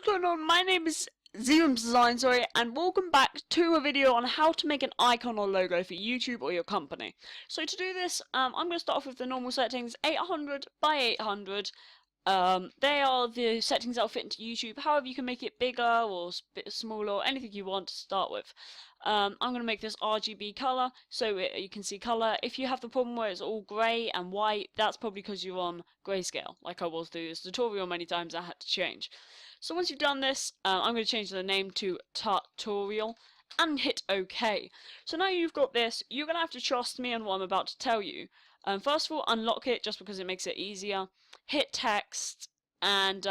what's going on? My name is Design, and welcome back to a video on how to make an icon or logo for YouTube or your company. So to do this, I'm going to start off with the normal settings, 800 by 800. They are the settings that will fit into YouTube. However, you can make it bigger or a bit smaller or anything you want to start with. I'm going to make this RGB color so you can see color. If you have the problem where it's all grey and white, that's probably because you're on grayscale, like I was through this tutorial many times. I had to change. So once you've done this, I'm going to change the name to tutorial and hit OK. So now you've got this, you're going to have to trust me on what I'm about to tell you. First of all, unlock it just because it makes it easier. Hit text, and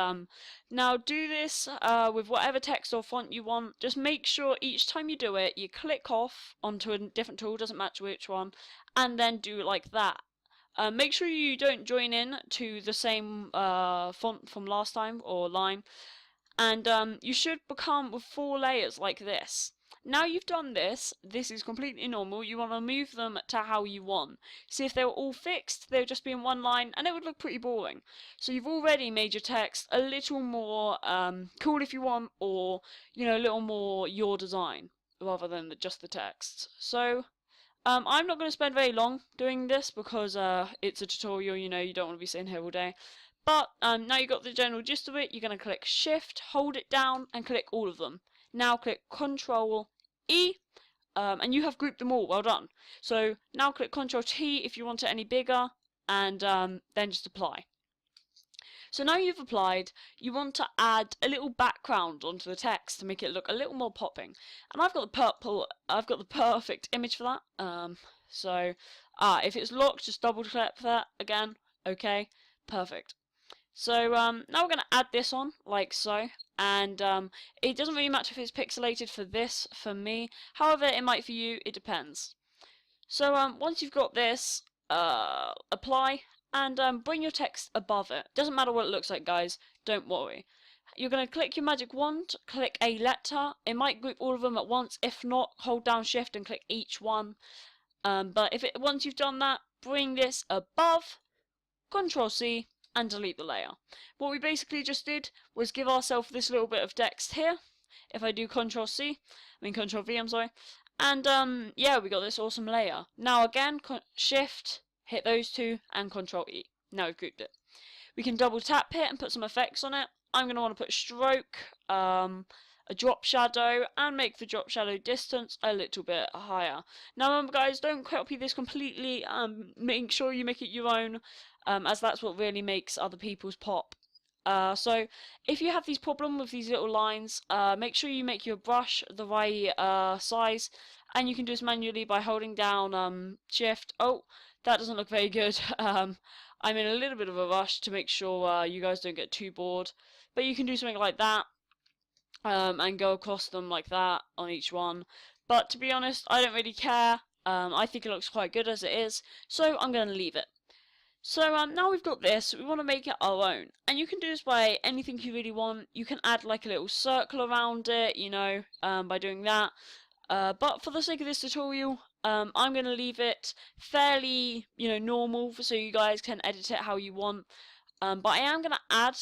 now do this with whatever text or font you want. Just make sure each time you do it, you click off onto a different tool, doesn't matter which one, and then do it like that. Make sure you don't join in to the same font from last time or line, and you should become with 4 layers like this. Now you've done this, this is completely normal. You want to move them to how you want. See, if they were all fixed, they would just be in one line and it would look pretty boring. So you've already made your text a little more cool if you want, or a little more your design rather than just the text. So I'm not going to spend very long doing this because it's a tutorial, you don't want to be sitting here all day. But now you've got the general gist of it. You're going to click Shift, hold it down and click all of them. Now click Control E, and you have grouped them all. Well done. So now click Control T if you want it any bigger, and then just apply. So now you've applied, you want to add a little background onto the text to make it look a little more popping. And I've got the perfect image for that. If it's locked, just double click that again. Okay, perfect. So now we're going to add this on, like so, and it doesn't really matter if it's pixelated for this, for me. However, it might for you, it depends. So once you've got this, apply, and bring your text above it. Doesn't matter what it looks like, guys, don't worry. You're going to click your magic wand, click a letter. It might group all of them at once. If not, hold down Shift and click each one. But once you've done that, bring this above, Control C, and delete the layer. What we basically just did was give ourselves this little bit of text here. If I do Control V, I'm sorry. And yeah, we got this awesome layer. Now again, Shift, hit those two, and Control E. Now we've grouped it. We can double tap it and put some effects on it. I'm going to want to put stroke, a drop shadow, and make the drop shadow distance a little bit higher. Now remember, guys, don't copy this completely. Make sure you make it your own, as that's what really makes other people's pop. So if you have these problems with these little lines, make sure you make your brush the right size, and you can do this manually by holding down Shift. Oh, that doesn't look very good. I'm in a little bit of a rush to make sure you guys don't get too bored, but you can do something like that. And go across them like that on each one. But to be honest, I don't really care. I think it looks quite good as it is, so I'm going to leave it. So now we've got this, we want to make it our own. And you can do this by anything you really want. You can add like a little circle around it, by doing that. But for the sake of this tutorial, I'm going to leave it fairly, normal, so you guys can edit it how you want. But I am going to add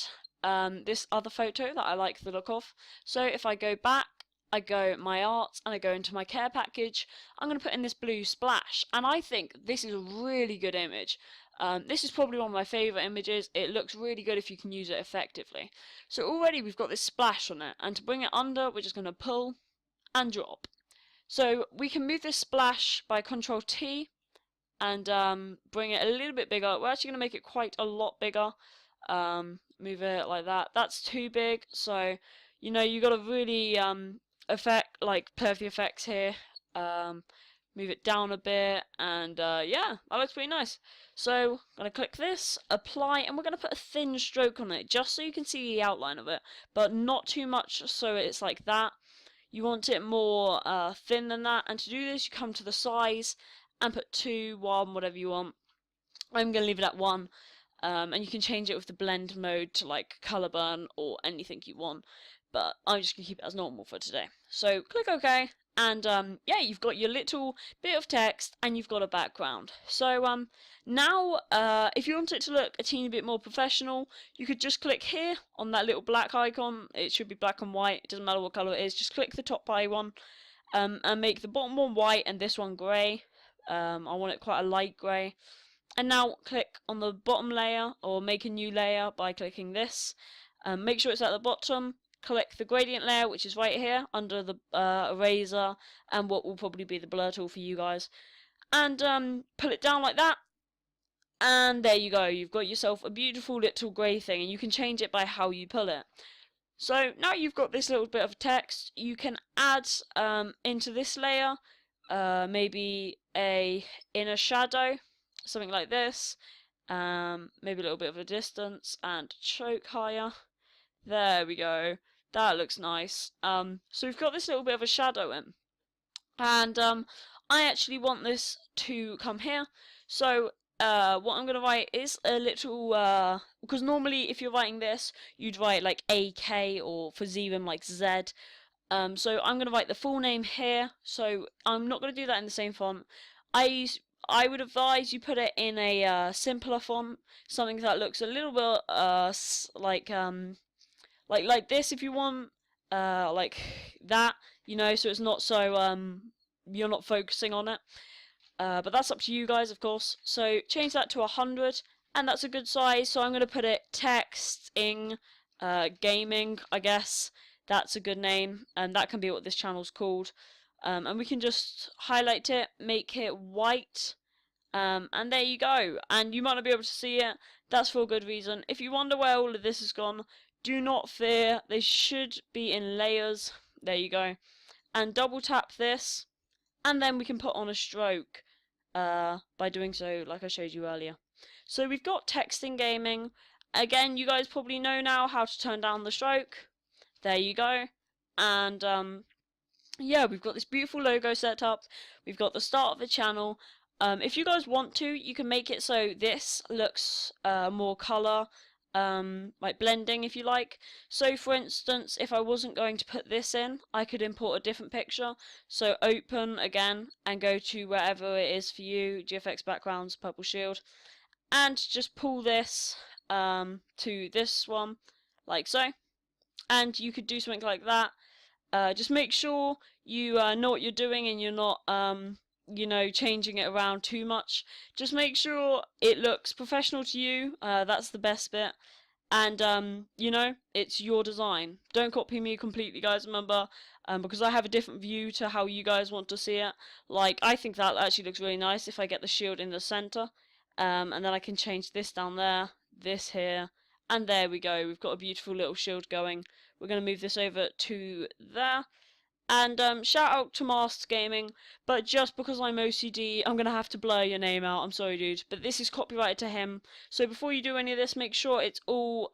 this other photo that I like the look of. So if I go back, I go my art, and I go into my care package, I'm going to put in this blue splash, and I think this is a really good image. This is probably one of my favourite images. It looks really good if you can use it effectively. So already we've got this splash on it, and to bring it under, we're just going to pull and drop. So we can move this splash by Control T and bring it a little bit bigger. We're actually going to make it quite a lot bigger. Move it like that. That's too big, so you got to really play with the effects here. Move it down a bit, and yeah, that looks pretty nice. So I'm gonna click this, apply, and we're gonna put a thin stroke on it just so you can see the outline of it, but not too much so it's like that. You want it more thin than that, and to do this you come to the size and put 2, 1, whatever you want. I'm gonna leave it at 1. And you can change it with the blend mode to like color burn or anything you want, but I'm just going to keep it as normal for today. So click OK, And yeah, you've got your little bit of text and you've got a background. So now if you want it to look a teeny bit more professional, you could just click here on that little black icon. It should be black and white, it doesn't matter what colour it is, just click the top eye one and make the bottom one white and this one grey. I want it quite a light grey. And now click on the bottom layer, or make a new layer by clicking this. Make sure it's at the bottom. Click the gradient layer, which is right here under the eraser and what will probably be the blur tool for you guys. And pull it down like that. And there you go. You've got yourself a beautiful little grey thing, and you can change it by how you pull it. So now you've got this little bit of text, you can add into this layer maybe a inner shadow, something like this, maybe a little bit of a distance and choke higher. There we go, that looks nice. So we've got this little bit of a shadow in, and I actually want this to come here. So what I'm going to write is a little, because normally if you're writing this, you'd write like AK, or for Zerum like Z. So I'm going to write the full name here, so I'm not going to do that in the same font. I would advise you put it in a simpler font, something that looks a little bit like this if you want, like that, you know, so it's not so you're not focusing on it. But that's up to you guys, of course. So change that to 100, and that's a good size. So I'm going to put it texting gaming, I guess. That's a good name, and that can be what this channel's called. And we can just highlight it, make it white, and there you go. And you might not be able to see it. That's for a good reason. If you wonder where all of this has gone, do not fear. They should be in layers. There you go. And double tap this, and then we can put on a stroke. By doing so, like I showed you earlier. So we've got texting gaming. Again, you guys probably know now how to turn down the stroke. There you go. And yeah, we've got this beautiful logo set up. We've got the start of the channel. If you guys want to, you can make it so this looks more colour, like blending if you like. So for instance, if I wasn't going to put this in, I could import a different picture. So open again and go to wherever it is for you, GFX backgrounds, purple shield, and just pull this to this one like so, and you could do something like that. Just make sure you know what you're doing and you're not you know, changing it around too much. Just make sure it looks professional to you. That's the best bit. And you know, it's your design. Don't copy me completely, guys, remember, because I have a different view to how you guys want to see it. Like, I think that actually looks really nice if I get the shield in the center, and then I can change this down there, this here, and there we go. We've got a beautiful little shield going. We're going to move this over to there. And shout out to Masked Gaming, but just because I'm OCD, I'm going to have to blur your name out. I'm sorry, dude, but this is copyrighted to him. So before you do any of this, make sure it's all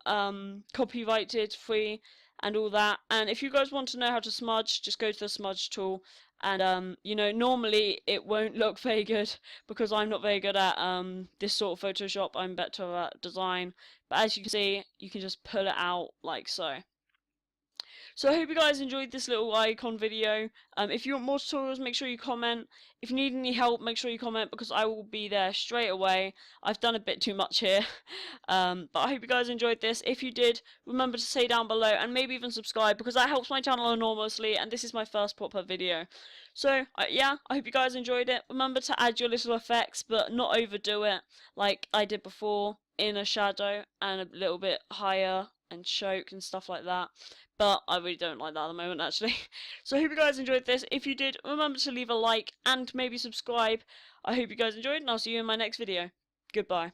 copyrighted, free, and all that. And if you guys want to know how to smudge, just go to the smudge tool. And you know, normally it won't look very good because I'm not very good at this sort of Photoshop. I'm better at design. But as you can see, you can just pull it out like so. So I hope you guys enjoyed this little icon video. If you want more tutorials, make sure you comment. If you need any help, make sure you comment because I will be there straight away. I've done a bit too much here. But I hope you guys enjoyed this. If you did, remember to say down below and maybe even subscribe because that helps my channel enormously, and this is my first proper video. So yeah, I hope you guys enjoyed it. Remember to add your little effects, but not overdo it like I did before. In a shadow and a little bit higher and choke and stuff like that. But I really don't like that at the moment, actually. So I hope you guys enjoyed this. If you did, remember to leave a like and maybe subscribe. I hope you guys enjoyed, and I'll see you in my next video. Goodbye.